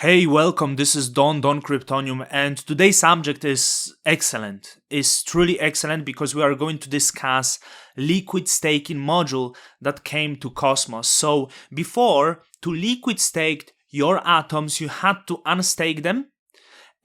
Hey, welcome. This is Don Kryptonium, and today's subject is excellent. Is truly excellent because we are going to discuss liquid staking module that came to Cosmos. So before, to liquid stake your atoms, you had to unstake them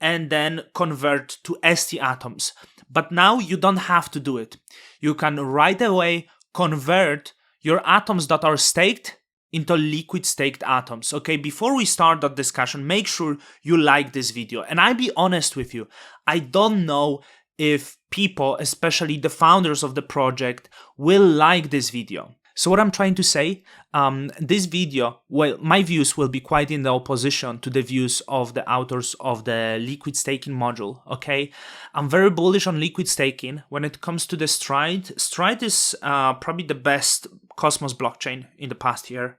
and then convert to ST atoms. But now you don't have to do it. You can right away convert your atoms that are staked into liquid staked atoms. Okay, before we start that discussion, make sure you like this video. And I'll be honest with you, I don't know if people, especially the founders of the project, will like this video. So what I'm trying to say, this video, well, my views will be quite in the opposition to the views of the authors of the liquid staking module, okay? I'm very bullish on liquid staking. When it comes to the Stride, Stride is probably the best Cosmos blockchain in the past year.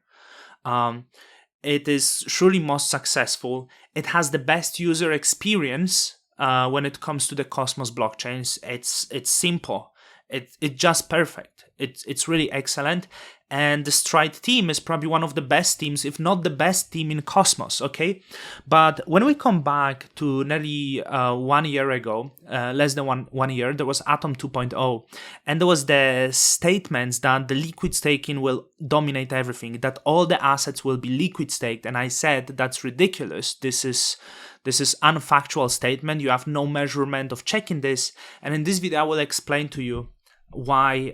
It is surely most successful. It has the best user experience when it comes to the Cosmos blockchains. It's simple. It's just perfect. It's really excellent. And the Stride team is probably one of the best teams, if not the best team in Cosmos, okay? But when we come back to nearly 1 year ago, less than one year, there was Atom 2.0. And there was the statements that the liquid staking will dominate everything, that all the assets will be liquid staked. And I said, that's ridiculous. This is unfactual statement. You have no measurement of checking this. And in this video, I will explain to you why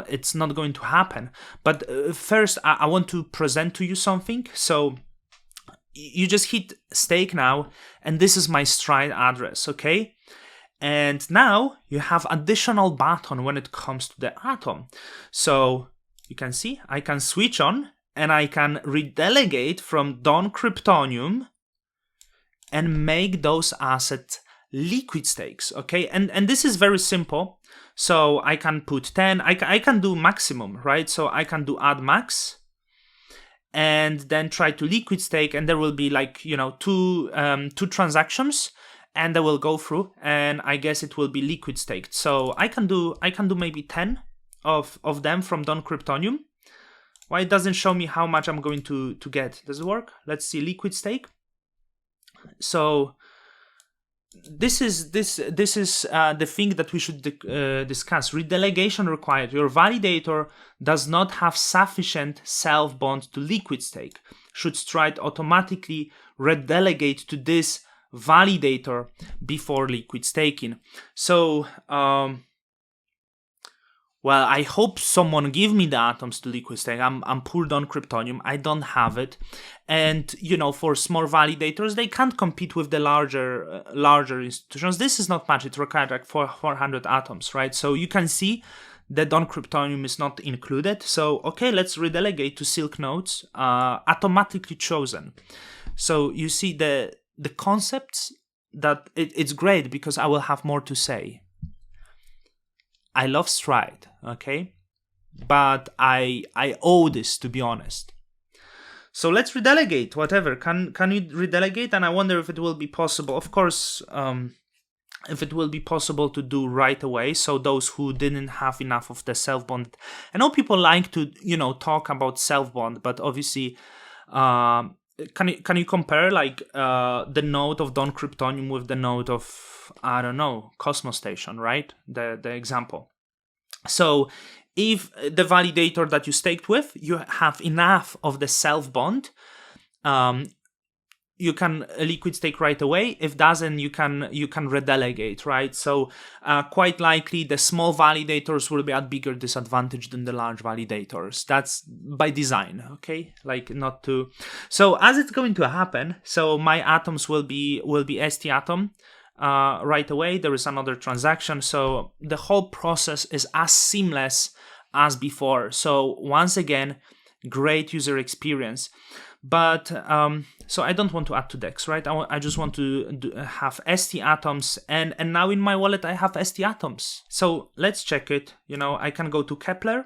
it's not going to happen. But first, I want to present to you something. So you just hit stake now, and this is my Stride address, okay? And now you have additional button when it comes to the atom. So you can see I can switch on and I can redelegate from Don Kryptonium and make those assets liquid stakes, okay? And this is very simple. So I can put 10, I can do maximum, right? So I can do add max and then try to liquid stake, and there will be like, two transactions and they will go through, and I guess it will be liquid staked. So I can do maybe 10 of them from Don Kryptonium. Why it doesn't show me how much I'm going to get? Does it work? Let's see, liquid stake. So this is the thing that we should discuss. Redelegation required. Your validator does not have sufficient self bond to liquid stake. Should Stride automatically redelegate to this validator before liquid staking? So well, I hope someone give me the atoms to liquid stake. I'm poor on Kryptonium. I don't have it. And, for small validators, they can't compete with the larger institutions. This is not much. It requires like 400 atoms, right? So you can see that Don Kryptonium is not included. So, okay, let's redelegate to Silk nodes, automatically chosen. So you see the concepts that it's great because I will have more to say. I love Stride, okay? But I owe this, to be honest. So let's redelegate, whatever. Can you redelegate? And I wonder if it will be possible. Of course, if it will be possible to do right away. So those who didn't have enough of the self-bond. I know people like to, talk about self-bond, but obviously, can you compare like the node of Don Kryptonium with the node of, I don't know, Cosmos Station, right? The example. So if the validator that you staked with, you have enough of the self bond, you can liquid stake right away. If doesn't, you can redelegate, right? So quite likely the small validators will be at bigger disadvantage than the large validators. That's by design, okay? Like not to. So as it's going to happen, so my atoms will be ST atom. Right away, there is another transaction. So the whole process is as seamless as before. So once again, great user experience. But so I don't want to add to DEX, right? I just want to have ST atoms, and now in my wallet I have ST atoms. So let's check it. I can go to Kepler.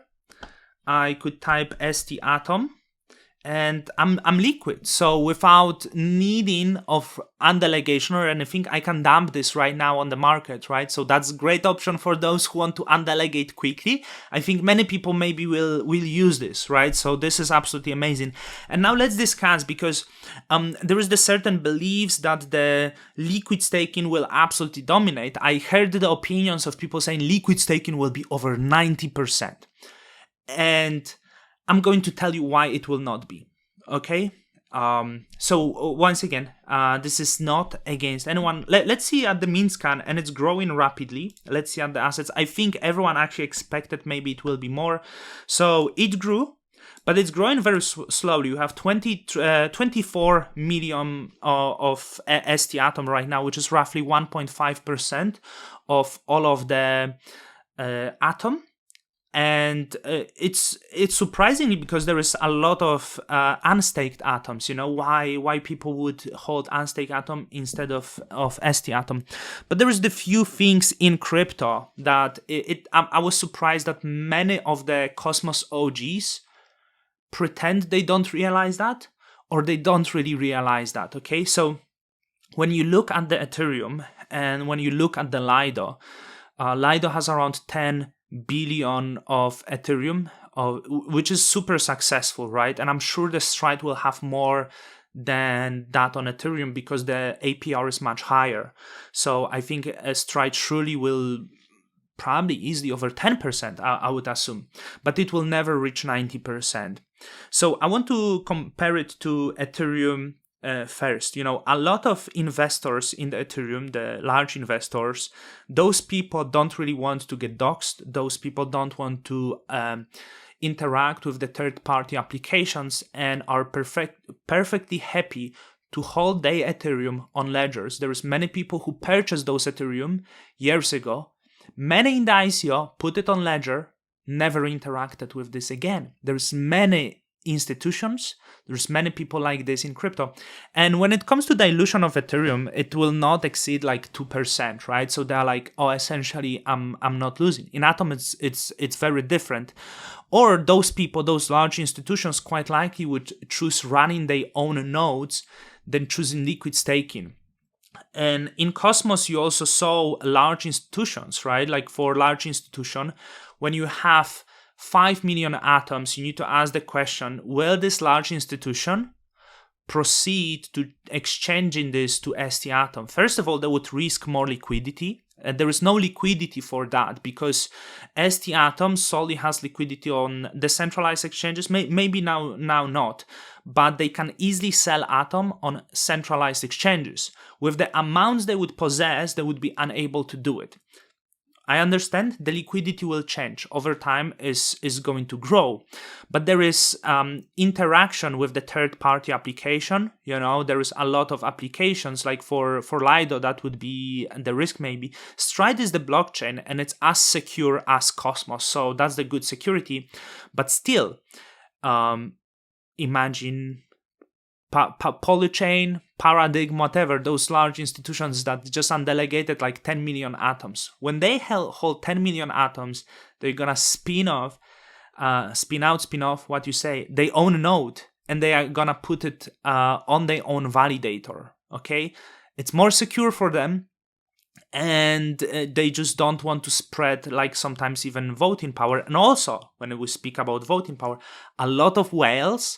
I could type ST atom, and I'm liquid. So without needing of undelegation or anything, I can dump this right now on the market, right? So that's a great option for those who want to undelegate quickly. I think many people maybe will use this, right? So this is absolutely amazing. And now let's discuss, because there is the certain beliefs that the liquid staking will absolutely dominate. I heard the opinions of people saying liquid staking will be over 90%. And I'm going to tell you why it will not be, okay? So once again, this is not against anyone. Let's see at the mean scan, and it's growing rapidly. Let's see at the assets. I think everyone actually expected maybe it will be more. So it grew, but it's growing very slowly. You have 24 million of ST Atom right now, which is roughly 1.5% of all of the Atom. And it's surprisingly, because there is a lot of unstaked atoms. You know why people would hold unstaked atom instead of ST Atom. But there is the few things in crypto that I was surprised that many of the Cosmos OGs pretend they don't realize that, or they don't really realize that. Okay, so when you look at the Ethereum and when you look at the Lido, Lido has around 10 billion of Ethereum, which is super successful, right? And I'm sure the Stride will have more than that on Ethereum because the APR is much higher. So I think a Stride surely will probably easily over 10%, I would assume, but it will never reach 90%. So I want to compare it to Ethereum first. You know, a lot of investors in the Ethereum, the large investors, those people don't really want to get doxxed. Those people don't want to interact with the third-party applications and are perfectly happy to hold their Ethereum on ledgers. There is many people who purchased those Ethereum years ago. Many in the ICO put it on ledger, never interacted with this again. There's many institutions, there's many people like this in crypto. And when it comes to dilution of Ethereum, it will not exceed like 2%, right? So they're like, oh, essentially I'm not losing. In Atom it's very different. Or those people, those large institutions quite likely would choose running their own nodes than choosing liquid staking. And in Cosmos, you also saw large institutions, right? Like for large institution, when you have 5 million atoms, you need to ask the question, will this large institution proceed to exchanging this to ST Atom? First of all, they would risk more liquidity. There is no liquidity for that because ST Atom solely has liquidity on decentralized exchanges. Maybe now not, but they can easily sell Atom on centralized exchanges. With the amounts they would possess, they would be unable to do it. I understand the liquidity will change over time, is going to grow, but there is interaction with the third-party application. You know, there is a lot of applications like for Lido, that would be the risk maybe. Stride is the blockchain and it's as secure as Cosmos, so that's the good security. But still, imagine Polychain, Paradigm, whatever, those large institutions that just undelegated like 10 million atoms. When they hold 10 million atoms, they're gonna spin off, what you say, they own a node, and they are gonna put it on their own validator, okay? It's more secure for them, and they just don't want to spread like sometimes even voting power. And also, when we speak about voting power, a lot of whales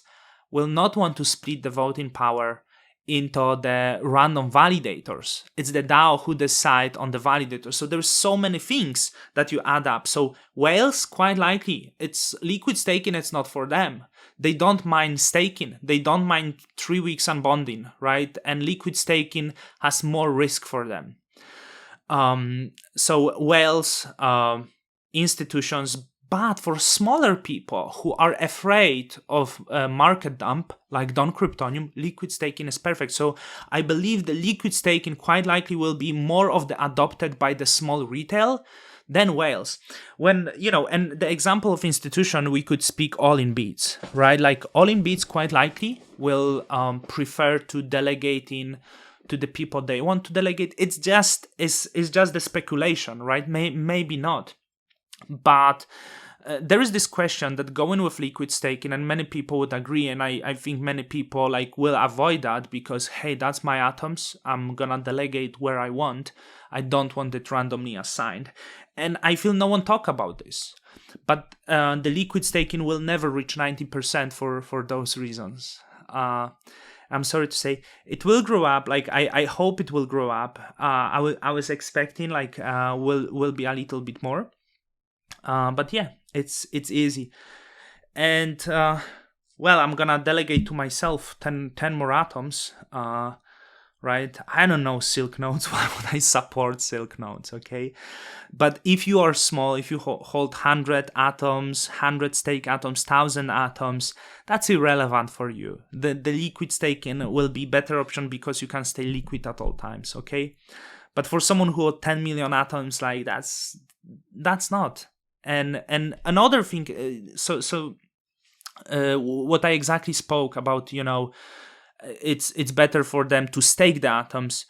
will not want to split the voting power into the random validators. It's the DAO who decide on the validator. So there's so many things that you add up. So whales, quite likely, it's liquid staking, it's not for them. They don't mind staking. They don't mind 3 weeks unbonding, right? And liquid staking has more risk for them. So whales, institutions. But for smaller people who are afraid of market dump, like Don Kryptonium, liquid staking is perfect. So I believe the liquid staking quite likely will be more of the adopted by the small retail than whales. When, you know, and the example of institution, we could speak All in Beats, right? Like All in Beats quite likely will prefer to delegating to the people they want to delegate. It's just the speculation, right? Maybe not. But there is this question that going with liquid staking, and many people would agree, and I think many people like will avoid that because, hey, that's my atoms. I'm gonna delegate where I want. I don't want it randomly assigned. And I feel no one talk about this. But the liquid staking will never reach 90% for those reasons. I'm sorry to say, it will grow up. Like I hope it will grow up. I was expecting like will be a little bit more. But yeah, it's easy. And well, I'm gonna delegate to myself 10 more atoms. Right? I don't know Silk nodes. Why would I support Silk nodes? Okay. But if you are small, if you hold 100 atoms, 100 stake atoms, 1,000 atoms, that's irrelevant for you. The liquid staking will be better option because you can stay liquid at all times. Okay. But for someone who had 10 million atoms, like that's not. And another thing, what I exactly spoke about, you know, it's better for them to stake the atoms,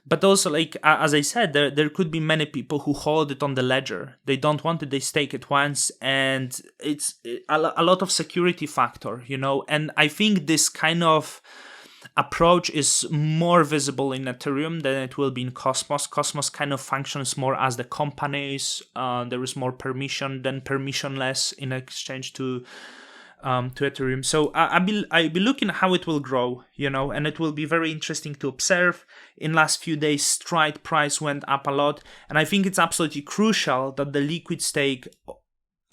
but also, like as I said, there could be many people who hold it on the ledger. They don't want it, they stake it once, and it's a lot of security factor, you know. And I think this kind of approach is more visible in Ethereum than it will be in Cosmos. Cosmos kind of functions more as the companies. There is more permission than permissionless in exchange to Ethereum. So I'll be looking how it will grow, you know, and it will be very interesting to observe. In last few days, Stride price went up a lot, and I think it's absolutely crucial that the liquid stake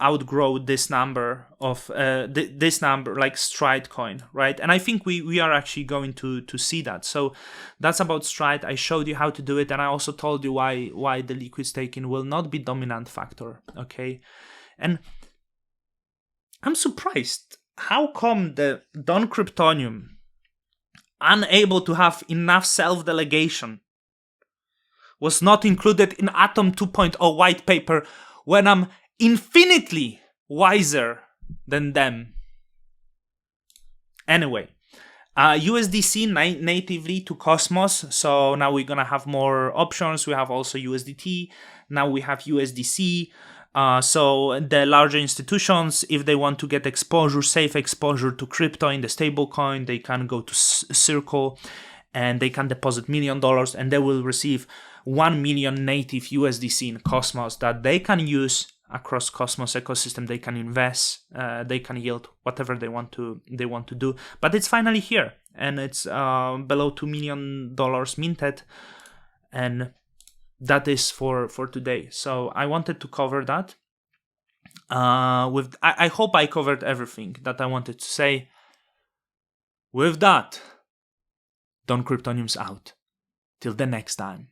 outgrow this number of this number, like Stride coin, right? And I think we are actually going to see that. So that's about Stride. I showed you how to do it, and I also told you why the liquid staking will not be dominant factor. Okay, and I'm surprised. How come the Don Kryptonium unable to have enough self-delegation was not included in Atom 2.0 white paper when I'm infinitely wiser than them? Anyway, USDC natively to Cosmos, so now we're gonna have more options. We have also USDT, now we have USDC. So the larger institutions, if they want to get exposure, safe exposure to crypto in the stablecoin, they can go to Circle and they can deposit $1 million and they will receive 1 million native USDC in Cosmos that they can use across Cosmos ecosystem. They can invest, they can yield whatever they want to do. But it's finally here, and it's below $2 million minted, and that is for today. So I wanted to cover that. I hope I covered everything that I wanted to say. With that, Don Kryptonium's out. Till the next time.